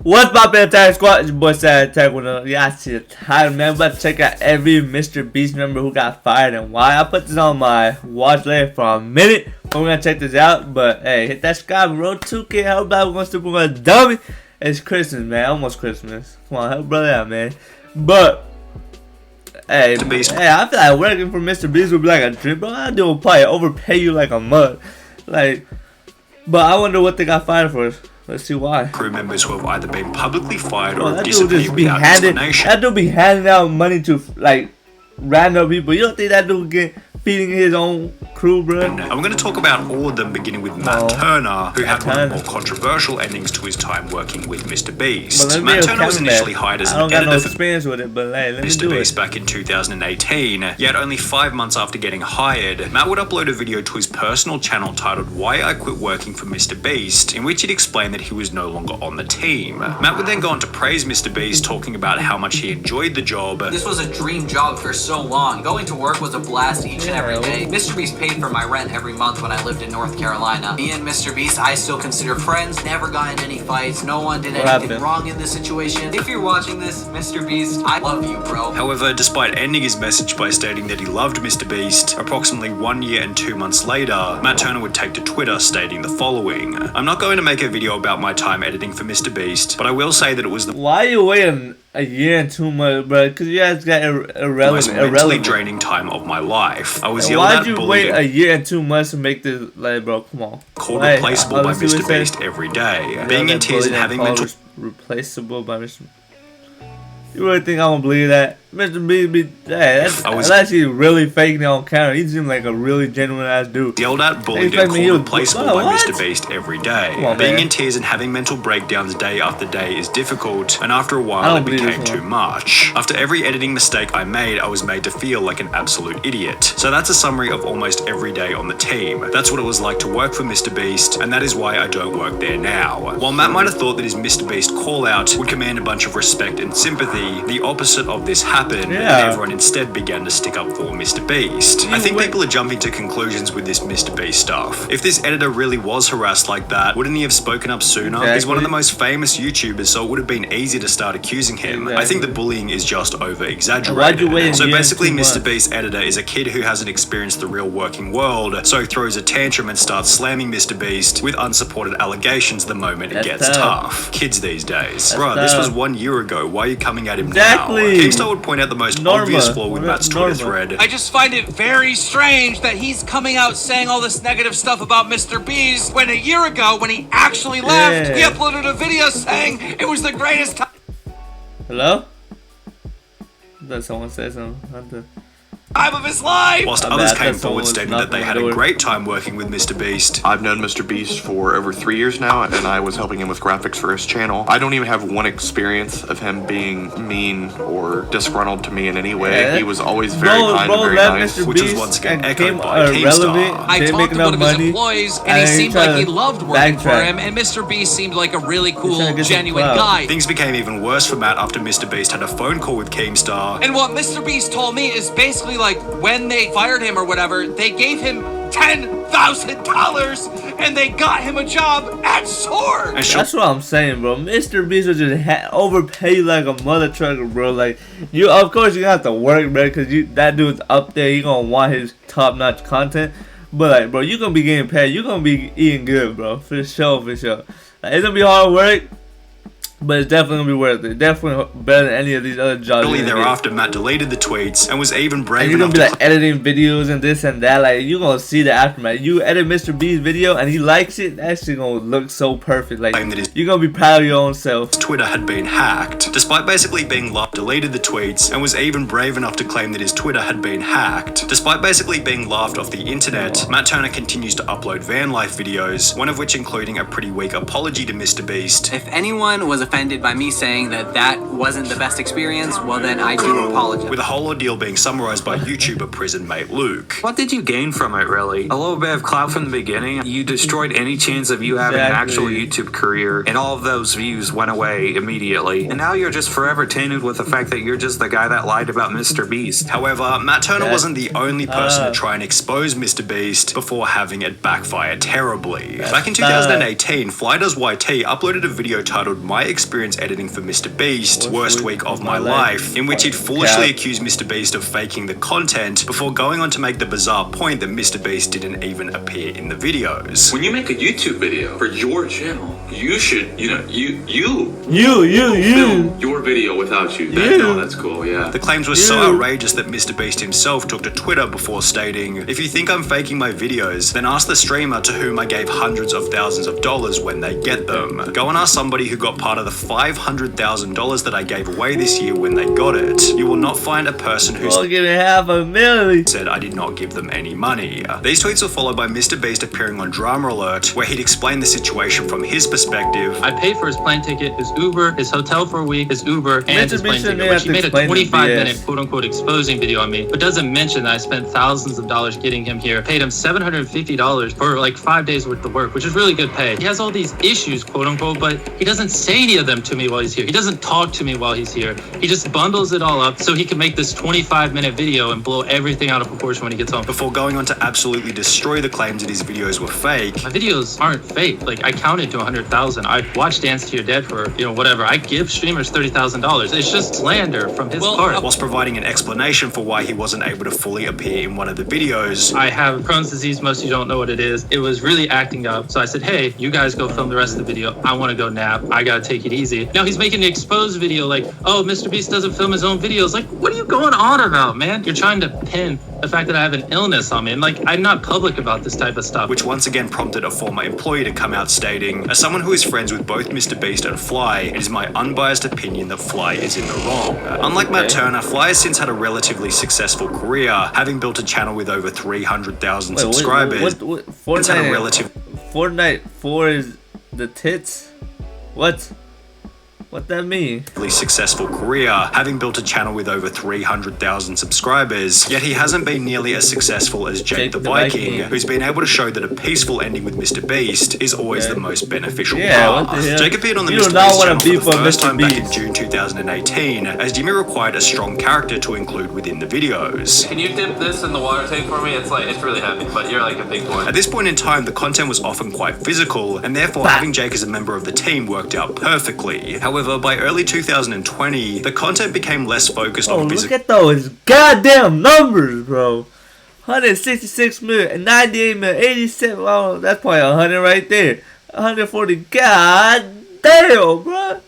What's poppin', Attack Squad? It's your boy SatAttack with a title, man. I'm about to check out every MrBeast member who got fired and why. I put this on my watch later for a minute. We're gonna check this out, but hey, hit that subscribe, road 2K. Help brother, we're gonna super gonna dummy. It's Christmas, man. Almost Christmas. Come on, help brother out, man. But hey, I feel like working for MrBeast would be like a dream, bro. I do probably overpay you like a mug, like. But I wonder what they got fired for. Let's see why. Crew members who have either been publicly fired or have disappeared without explanation. That dude be handing out money to like random people. You don't think that dude get feeding his own crew, bro? And I'm going to talk about all of them, beginning with Matt Turner, who had one of the more controversial endings to his time working with MrBeast. Matt Turner was initially hired as an editor for experience with it, but hey, let me do MrBeast back in 2018. Yet only 5 months after getting hired, Matt would upload a video to his personal channel titled "Why I Quit Working for MrBeast," in which he'd explained that he was no longer on the team. Matt would then go on to praise MrBeast, talking about how much he enjoyed the job. This was a dream job for so long. Going to work was a blast each and every day. MrBeast paid for my rent every month when I lived in North Carolina. Me and MrBeast, I still consider friends. Never got in any fights. No one did anything wrong in this situation. If you're watching this, MrBeast, I love you, bro. However, despite ending his message by stating that he loved MrBeast, approximately 1 year and 2 months later, Matt Turner would take to Twitter stating the following: "I'm not going to make a video about my time editing for MrBeast, but I will say that it was the Why are you waiting a year and 2 months, bro? Because you guys got mentally draining time of my life. I was yelled at, bullied, wait a year and 2 months to make this, like, bro, come on. Called replaceable by MrBeast every day. Being in tears and having mental... Replaceable by MrBeast. You really think I'm gonna believe that? MrBeast, that's actually really faking it on camera. He seems like a really genuine ass dude. Yelled at, bullied, and called replaceable by MrBeast every day. Being in tears and having mental breakdowns day after day is difficult, and after a while it became too much. After every editing mistake I made, I was made to feel like an absolute idiot. So that's a summary of almost every day on the team. That's what it was like to work for MrBeast, and that is why I don't work there now. While Matt might have thought that his MrBeast call out would command a bunch of respect and sympathy, the opposite of this happened, and everyone instead began to stick up for MrBeast. I think people are jumping to conclusions with this MrBeast stuff. If this editor really was harassed like that, wouldn't he have spoken up sooner? He's one of the most famous YouTubers, so it would have been easy to start accusing him. I think the bullying is just over-exaggerated. So basically, MrBeast's editor is a kid who hasn't experienced the real working world, so throws a tantrum and starts slamming MrBeast with unsupported allegations the moment it gets tough. Kids these days. Bruh, this was 1 year ago. Why are you coming at him now? Keemstar would point out the most obvious flaw with Matt's Twitter thread. I just find it very strange that he's coming out saying all this negative stuff about MrBeast when a year ago, when he actually left, he uploaded a video saying it was the greatest time. Hello? Did someone say something? Time of his life! Whilst others came forward stating that they had a great time working with MrBeast. I've known MrBeast for over 3 years now, and I was helping him with graphics for his channel. I don't even have one experience of him being mean or disgruntled to me in any way. He was always very kind and very nice. Which was once again echoed by Keemstar. I talked to one of his employees, and he seemed like he loved working for him, and MrBeast seemed like a really cool, genuine guy. Things became even worse for Matt after MrBeast had a phone call with Keemstar. And what MrBeast told me is basically like, when they fired him or whatever, they gave him $10,000 and they got him a job at Sword. That's what I'm saying, bro. MrBeast will just overpay like a mother trucker, bro. Like, you, of course, you have to work, bro, because that dude's up there. You gonna want his top-notch content. But like, bro, you gonna be getting paid. You gonna be eating good, bro. For sure, for sure. Like, it's gonna be hard work, but it's definitely gonna be worth it. Definitely better than any of these other jobs. Shortly thereafter, Matt deleted the tweets and was even brave enough to... You're gonna be like editing videos and this and that. Like, you're gonna see the aftermath. You edit MrBeast's video and he likes it, that's actually gonna look so perfect. Like, you're gonna be proud of your own self. Twitter had been hacked. Despite basically being locked, deleted the tweets and was even brave enough to claim that his Twitter had been hacked. Despite basically being laughed off the internet, Matt Turner continues to upload van life videos, one of which including a pretty weak apology to MrBeast. If anyone was offended by me saying that wasn't the best experience, well then I do apologize. With the whole ordeal being summarized by YouTuber prison mate Luke. What did you gain from it, really? A little bit of clout from the beginning. You destroyed any chance of you having an actual YouTube career, and all of those views went away immediately. And now you're just forever tainted with the fact that you're just the guy that lied about MrBeast. However, Matt Turner wasn't the only person to try and expose MrBeast before having it backfire terribly. Back in 2018, FlyDoesYT uploaded a video titled "My experience editing for MrBeast, Worst Week of My Life, in which he'd foolishly accused MrBeast of faking the content before going on to make the bizarre point that MrBeast didn't even appear in the videos. When you make a YouTube video for your channel, you should, you know, you film your video without you. No, that's cool, yeah. The claims were so outrageous that MrBeast himself took to Twitter before stating, "If you think I'm faking my videos, then ask the streamer to whom I gave hundreds of thousands of dollars when they get them. Go and ask somebody who got part of the $500,000 that I gave away this year when they got it. You will not find a person who's giving $500,000 said I did not give them any money." These tweets were followed by MrBeast appearing on Drama Alert, where he'd explain the situation from his perspective. I paid for his plane ticket, his Uber, his hotel for a week, his Uber, and his plane ticket, which he made a 25-minute quote-unquote exposing video on me, but doesn't mention that I spent thousands of dollars getting him here, paid him $750 for like 5 days worth of work, which is really good pay. He has all these issues, quote-unquote, but he doesn't say any of them to me while he's here. He doesn't talk to me while he's here. He just bundles it all up so he can make this 25-minute video and blow everything out of proportion when he gets home. Before going on to absolutely destroy the claims that his videos were fake. My videos aren't fake. Like, I counted to 100,000. I watched Dance to Your Dead for, you know, whatever. I give streamers $30,000. It's just slander from his part. Whilst providing an explanation for why he wasn't able to fully appear in one of the videos. I have Crohn's disease. Most of you don't know what it is. It was really acting up. So I said, hey, you guys go film the rest of the video. I want to go nap. I got to take it easy. Now he's making an exposed video like, oh, MrBeast doesn't film his own videos. Like, what are you going on about, man? You're trying to pin the fact that I have an illness on me. And like, I'm not public about this type of stuff. Which once again prompted a former employee to come out stating, as someone who is friends with both MrBeast and Fly, it is my unbiased opinion that Fly is in the wrong. Unlike Matt Turner, Fly has since had a relatively successful career, having built a channel with over 300,000 subscribers. Fortnite 4 is the tits? What that mean? Successful career, having built a channel with over 300,000 subscribers, yet he hasn't been nearly as successful as Jake the Viking, who's been able to show that a peaceful ending with MrBeast is always the most beneficial path. Jake appeared on the MrBeast channel for the first time back in June 2018, as Jimmy required a strong character to include within the videos. Can you dip this in the water tank for me? It's really heavy, but you're like a big boy. At this point in time, the content was often quite physical, and therefore having Jake as a member of the team worked out perfectly. However, by early 2020, the content became less focused on physical. Look at those goddamn numbers, bro. 166 million, 98 million, 87. Oh, that's probably 100 right there. 140. God damn, bro.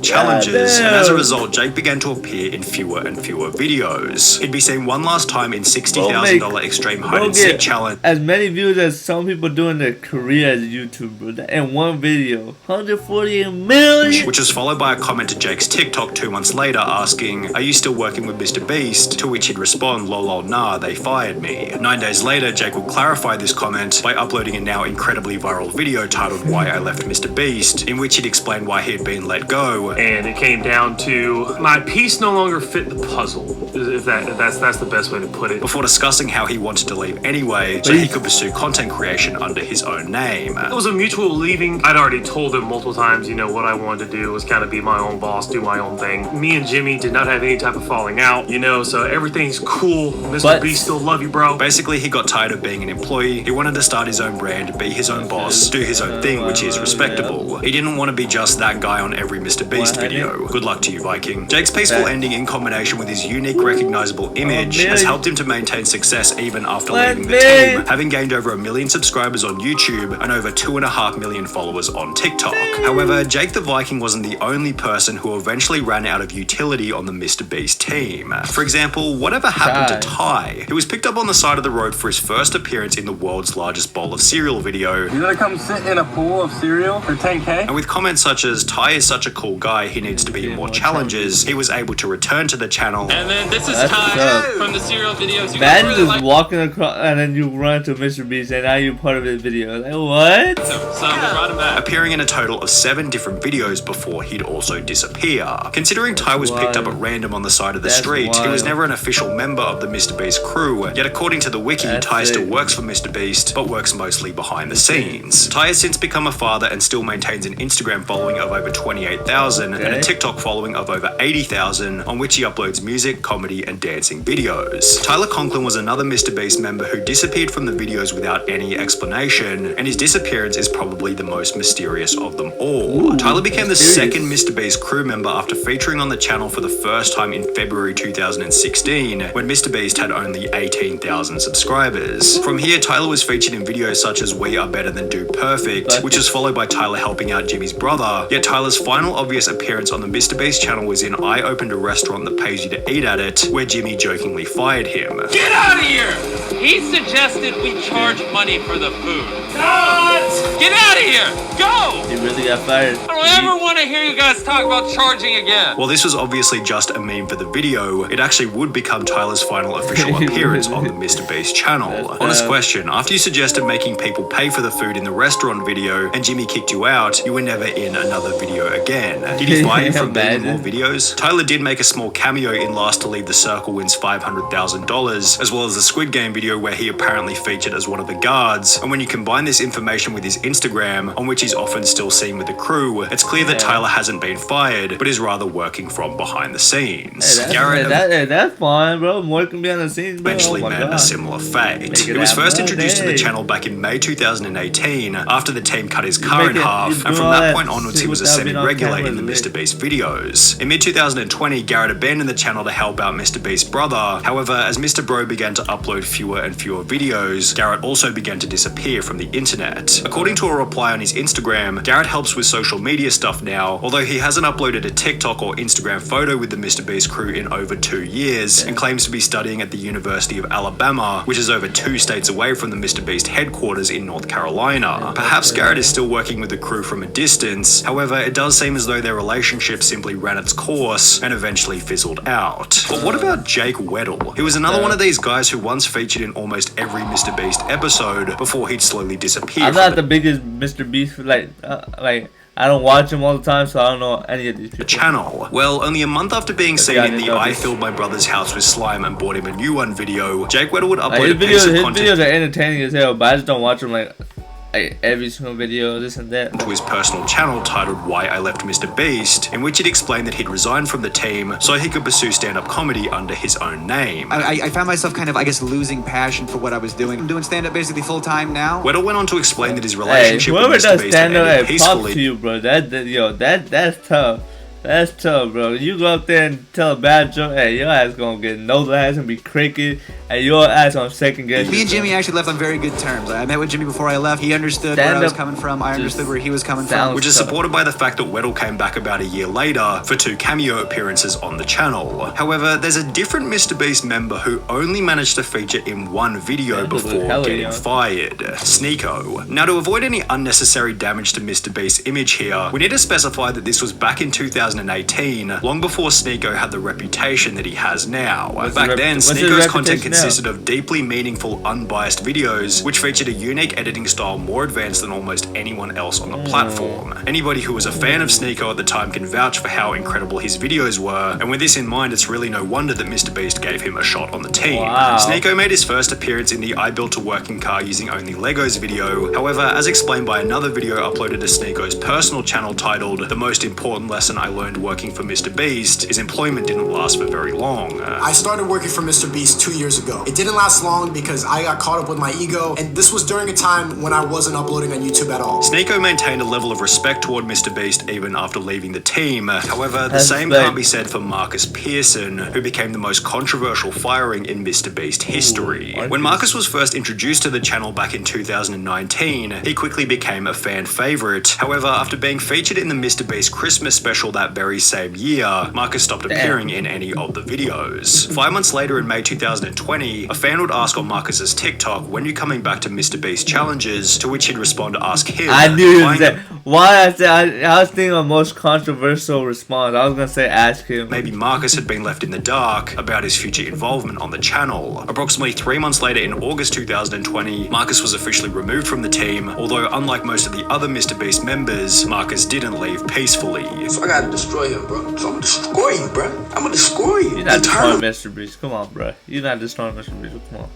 Challenges, and as a result, Jake began to appear in fewer and fewer videos. He'd be seen one last time in $60,000 extreme hide and seek challenge. As many views as some people do in their career as YouTuber in one video. 148 million. Which was followed by a comment to Jake's TikTok 2 months later asking, "Are you still working with MrBeast?" To which he'd respond, "Lol, nah, they fired me." 9 days later, Jake would clarify this comment by uploading a now incredibly viral video titled "Why I Left MrBeast," in which he'd explain why he had been let go. And it came down to my piece no longer fit the puzzle, if that's the best way to put it. Before discussing how he wanted to leave anyway, so he could pursue content creation under his own name. It was a mutual leaving. I'd already told him multiple times, you know, what I wanted to do was kind of be my own boss, do my own thing. Me and Jimmy did not have any type of falling out, you know, so everything's cool. MrBeast still love you, bro. Basically, he got tired of being an employee. He wanted to start his own brand, be his own boss, do his own thing, which is respectable. He didn't want to be just that guy on every MrBeast video. Good luck to you, Viking. Jake's peaceful ending in combination with his unique, recognizable image has helped him to maintain success even after leaving the team, having gained over 1 million subscribers on YouTube and over 2.5 million followers on TikTok. However, Jake the Viking wasn't the only person who eventually ran out of utility on the MrBeast team. For example, whatever happened to Ty? He was picked up on the side of the road for his first appearance in the world's largest bowl of cereal video. You gonna come sit in a pool of cereal for 10K? And with comments such as, "Ty is such a cool guy, he needs to be in more challenges," he was able to return to the channel. And then this is Ty from the cereal videos. Imagine really just walking across and then you run to MrBeast and now you're part of his video. Like, what? So we brought him back. Appearing in a total of 7 different videos before he'd also disappear. Considering Ty was picked up at random on the side of the street, he was never an official member of the MrBeast crew, yet according to the wiki, Ty still works for MrBeast, but works mostly behind the scenes. Ty has since become a father and still maintains an Instagram following of over 28,000, 40,000 and a TikTok following of over 80,000, on which he uploads music, comedy, and dancing videos. Tyler Conklin was another MrBeast member who disappeared from the videos without any explanation, and his disappearance is probably the most mysterious of them all. Tyler became the second MrBeast crew member after featuring on the channel for the first time in February 2016, when MrBeast had only 18,000 subscribers. From here, Tyler was featured in videos such as We Are Better Than Do Perfect, which was followed by Tyler helping out Jimmy's brother, yet Tyler's final obvious appearance on the MrBeast channel was in I Opened a Restaurant That Pays You to Eat At It, where Jimmy jokingly fired him. Get out of here! He suggested we charge money for the food. Cut! Get out of here! Go! He really got fired. I don't ever want to hear you guys talk about charging again. While this was obviously just a meme for the video, it actually would become Tyler's final official appearance on the MrBeast channel. Honest question, after you suggested making people pay for the food in the restaurant video and Jimmy kicked you out, you were never in another video again. Did he fire you from making more videos? Tyler did make a small cameo in Last to Leave the Circle Wins $500,000, as well as the Squid Game video where he apparently featured as one of the guards, and when you combine this information with his Instagram, on which he's often still seen with the crew, it's clear that Tyler hasn't been fired, but is rather working from behind the scenes. That's fine, bro. More can be on the scenes, bro. Eventually met a similar fate. He was first introduced to the channel back in May 2018 after the team cut his car in half, and from that point onwards he was a semi-regular in the MrBeast videos. In mid-2020, Garrett abandoned the channel to help out MrBeast's brother. However, as Mr. Bro began to upload fewer and fewer videos, Garrett also began to disappear from the internet. According to a reply on his Instagram, Garrett helps with social media stuff now, although he hasn't uploaded a TikTok or Instagram photo with the MrBeast crew in over 2 years, and claims to be studying at the University of Alabama, which is over 2 states away from the MrBeast headquarters in North Carolina. Perhaps Garrett is still working with the crew from a distance, however, it does seem as though their relationship simply ran its course and eventually fizzled out. But what about Jake Weddle? He was another one of these guys who once featured in almost every MrBeast episode before he'd slowly disappear. I'm not the biggest MrBeast, I don't watch him all the time, so I don't know any of these people. Channel. Well, only a month after being seen in the I Filled My Brother's House with Slime and Bought Him a New One video, Jake Weddle would upload a piece of content. His videos are entertaining as hell, but I just don't watch them every single video, this and that. To his personal channel titled Why I Left MrBeast, in which he'd explained that he'd resigned from the team so he could pursue stand-up comedy under his own name. I found myself kind of, losing passion for what I was doing. I'm doing stand-up basically full-time now. Weddle went on to explain that his relationship with MrBeast ended peacefully. To you, bro. That's tough. That's tough, bro. You go up there and tell a bad joke, hey, your ass gonna get no laughs and be cricket, and your ass on second guess. Me and Jimmy actually left on very good terms. I met with Jimmy before I left. He understood where I was coming from. I understood where he was coming from. Which is supported by the fact that Weddle came back about a year later for 2 cameo appearances on the channel. However, there's a different MrBeast member who only managed to feature in 1 video before getting fired. Sneeko. Now, to avoid any unnecessary damage to MrBeast's image here, we need to specify that this was back in 2018, long before Sneeko had the reputation that he has now. Back then, Sneeko's content consisted of deeply meaningful, unbiased videos, which featured a unique editing style more advanced than almost anyone else on the platform. Anybody who was a fan of Sneeko at the time can vouch for how incredible his videos were, and with this in mind, it's really no wonder that MrBeast gave him a shot on the team. Sneeko made his first appearance in the I Built a Working Car Using Only Legos video. However, as explained by another video uploaded to Sneeko's personal channel titled The Most Important Lesson I Learned Working for MrBeast, his employment didn't last for very long. I started working for MrBeast 2 years ago. It didn't last long because I got caught up with my ego, and this was during a time when I wasn't uploading on YouTube at all. Sneeko maintained a level of respect toward MrBeast even after leaving the team. However, the same can't be said for Marcus Pearson, who became the most controversial firing in MrBeast history. When Marcus was first introduced to the channel back in 2019, he quickly became a fan favorite. However, after being featured in the MrBeast Christmas special that very same year, Marcus stopped appearing in any of the videos. 5 months later in May 2020, a fan would ask on Marcus's TikTok, when you coming back to MrBeast challenges, to which he'd respond to ask him. I knew that. Why I said I was thinking of most controversial response. I was gonna say ask him. Maybe Marcus had been left in the dark about his future involvement on the channel. Approximately 3 months later in August 2020, Marcus was officially removed from the team, although unlike most of the other MrBeast members, Marcus didn't leave peacefully. So I gotta destroy him, bro. So I'm gonna destroy you, bro. I'm gonna destroy you. You're not destroying MrBeast. Come on, bro. You're not destroying MrBeast. Come on.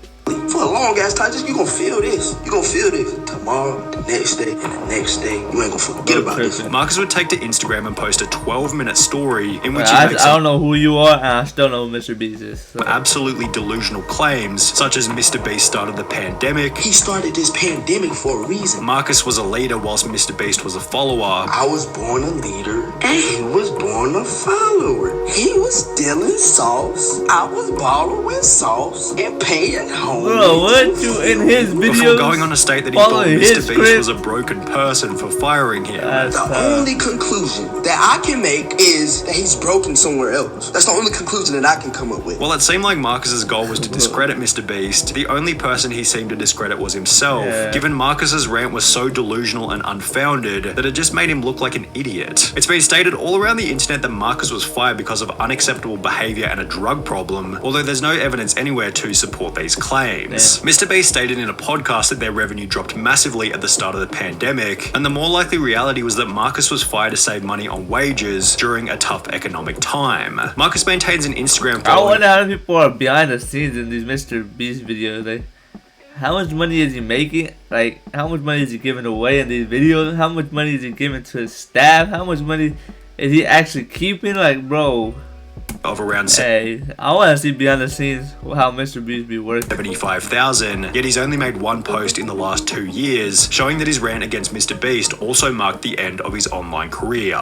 for a long ass time. Just you gonna feel this. You gonna feel this tomorrow, the next day, and the next day. You ain't gonna forget about this. Marcus would take to Instagram and post a 12-minute story in which I don't know who you are, and I still know who MrBeast is. So. Absolutely delusional claims, such as MrBeast started the pandemic. He started this pandemic for a reason. Marcus was a leader whilst MrBeast was a follower. I was born a leader, and he was born a follower. He was stealing sauce. I was borrowing sauce and paying home. Bro, what you in his videos? Before going on to state that he thought MrBeast was a broken person for firing him. The only conclusion that I can make is that he's broken somewhere else. That's the only conclusion that I can come up with. Well, it seemed like Marcus's goal was to discredit MrBeast. The only person he seemed to discredit was himself, given Marcus's rant was so delusional and unfounded that it just made him look like an idiot. It's been stated all around the internet that Marcus was fired because of unacceptable behavior and a drug problem, although there's no evidence anywhere to support these claims. MrBeast stated in a podcast that their revenue dropped massively at the start of the pandemic, and the more likely reality was that Marcus was fired to save money on wages during a tough economic time. Marcus maintains an Instagram following. I wonder how many people are behind the scenes in these MrBeast videos. Like, how much money is he making? Like, how much money is he giving away in these videos? How much money is he giving to his staff? How much money is he actually keeping? Like, bro. Of around I want to see behind the scenes how MrBeast be worth 75,000, yet he's only made one post in the last 2 years, showing that his rant against MrBeast also marked the end of his online career.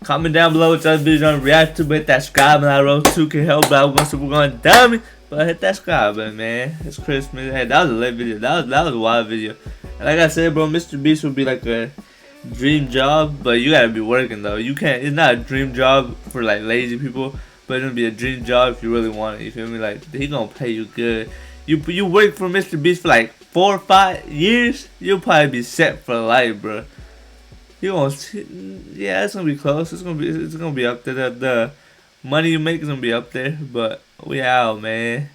Comment down below which other videos you want to react to, but hit that subscribe button. I wrote 2K help, but I want to going dummy. But hit that subscribe button, man. It's Christmas. Hey, that was a late video. That was a wild video. And like I said, bro, MrBeast would be like a dream job, but you gotta be working though. You can't. It's not a dream job for like lazy people. But it'll be a dream job if you really want it. You feel me? Like, he gonna pay you good. You work for MrBeast for like 4 or 5 years, you'll probably be set for life, bro. You gonna, yeah, it's gonna be close. It's gonna be up there. The money you make is gonna be up there. But we out, man.